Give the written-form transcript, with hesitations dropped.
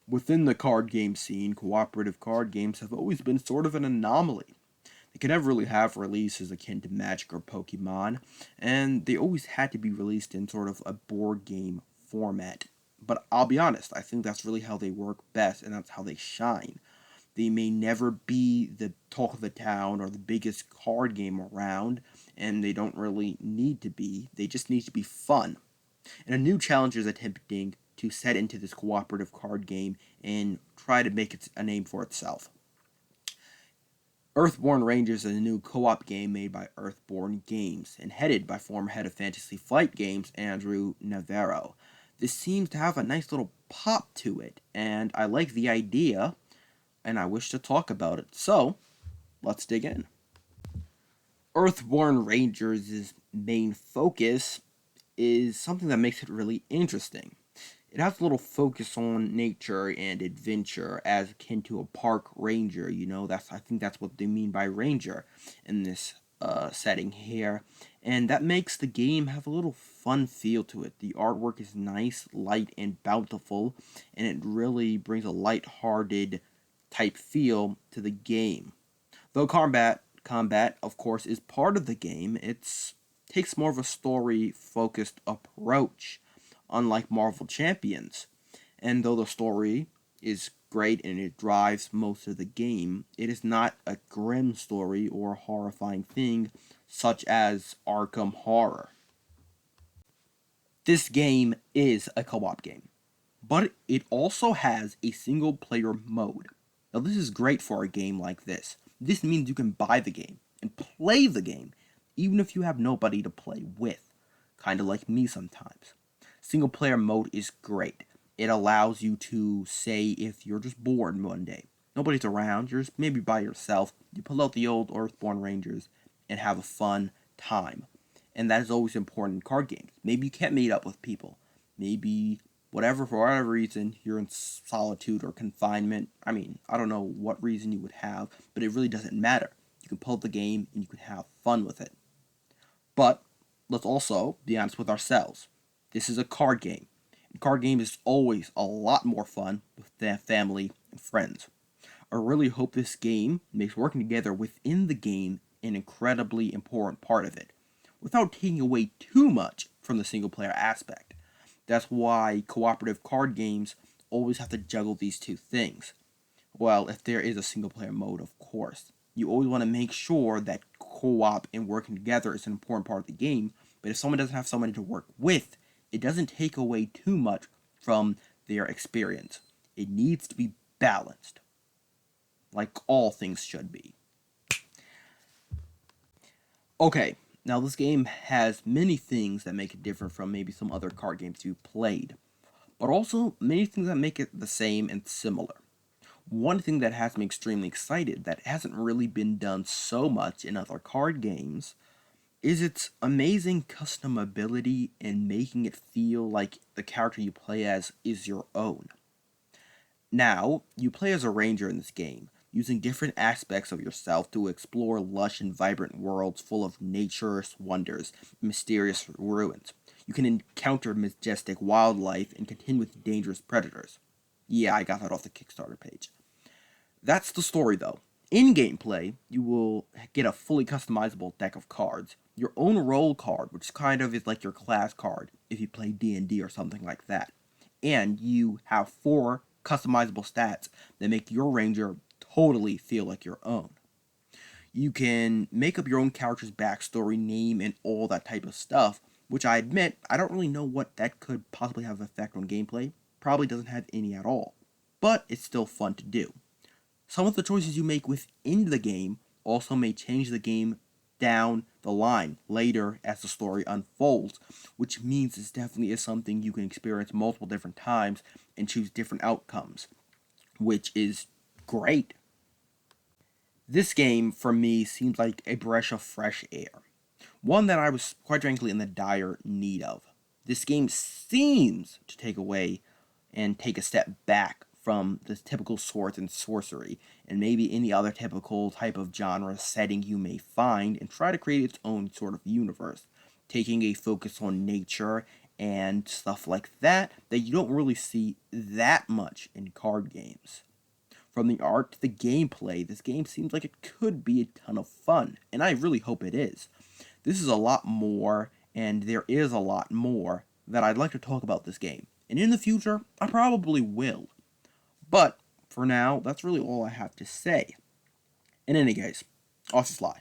Within the card game scene, cooperative card games have always been sort of an anomaly. They could never really have releases akin to Magic or Pokemon, and they always had to be released in sort of a board game format. But I'll be honest, I think that's really how they work best, and that's how they shine. They may never be the talk of the town or the biggest card game around, and they don't really need to be. They just need to be fun. And a new challenger is attempting to set into this cooperative card game and try to make it a name for itself. EarthBorne Rangers is a new co-op game made by EarthBorne Games and headed by former head of Fantasy Flight Games Andrew Navarro. This seems to have a nice little pop to it, and I like the idea, and I wish to talk about it. So, let's dig in. EarthBorne Rangers' main focus is something that makes it really interesting. It has a little focus on nature and adventure as akin to a park ranger. I think that's what they mean by ranger in this setting here. And that makes the game have a little fun feel to it. The artwork is nice, light, and bountiful, and it really brings a light-hearted type feel to the game. Though combat of course is part of the game, it takes more of a story focused approach, unlike Marvel Champions. And though the story is great and it drives most of the game, it is not a grim story or horrifying thing such as Arkham Horror. This game is a co-op game, but it also has a single player mode. Now this is great for a game like this. This means you can buy the game and play the game even if you have nobody to play with, kind of like me sometimes. Single player mode is great. It allows you to say if you're just bored one day, nobody's around, you're just maybe by yourself, you pull out the old EarthBorne Rangers and have a fun time. And that is always important in card games. Maybe you can't meet up with people. Maybe for whatever reason, you're in solitude or confinement. I don't know what reason you would have, but it really doesn't matter. You can pull up the game and you can have fun with it. But let's also be honest with ourselves. This is a card game. And card game is always a lot more fun with family and friends. I really hope this game makes working together within the game an incredibly important part of it, without taking away too much from the single player aspect. That's why cooperative card games always have to juggle these two things. Well, if there is a single player mode, of course. You always want to make sure that co-op and working together is an important part of the game, but if someone doesn't have somebody to work with, it doesn't take away too much from their experience. It needs to be balanced, like all things should be. Okay, now this game has many things that make it different from maybe some other card games you've played, but also many things that make it the same and similar. One thing that has me extremely excited that hasn't really been done so much in other card games is its amazing customability and making it feel like the character you play as is your own. Now, you play as a ranger in this game, using different aspects of yourself to explore lush and vibrant worlds full of nature's wonders and mysterious ruins. You can encounter majestic wildlife and contend with dangerous predators. Yeah, I got that off the Kickstarter page. That's the story though. In gameplay, you will get a fully customizable deck of cards, your own role card, which kind of is like your class card if you play D&D or something like that. And you have 4 customizable stats that make your ranger totally feel like your own. You can make up your own character's backstory, name, and all that type of stuff, which I admit, I don't really know what that could possibly have an effect on gameplay. Probably doesn't have any at all. But it's still fun to do. Some of the choices you make within the game also may change the game down the line later as the story unfolds, which means this definitely is something you can experience multiple different times and choose different outcomes, which is great. This game, for me, seems like a breath of fresh air. One that I was, quite frankly, in the dire need of. This game seems to take away and take a step back from the typical swords and sorcery, and maybe any other typical type of genre setting you may find, and try to create its own sort of universe, taking a focus on nature and stuff like that you don't really see that much in card games. From the art to the gameplay, this game seems like it could be a ton of fun, and I really hope it is. This is a lot more, and there is a lot more that I'd like to talk about this game. And in the future, I probably will. But for now, that's really all I have to say. In any case, I'll fly.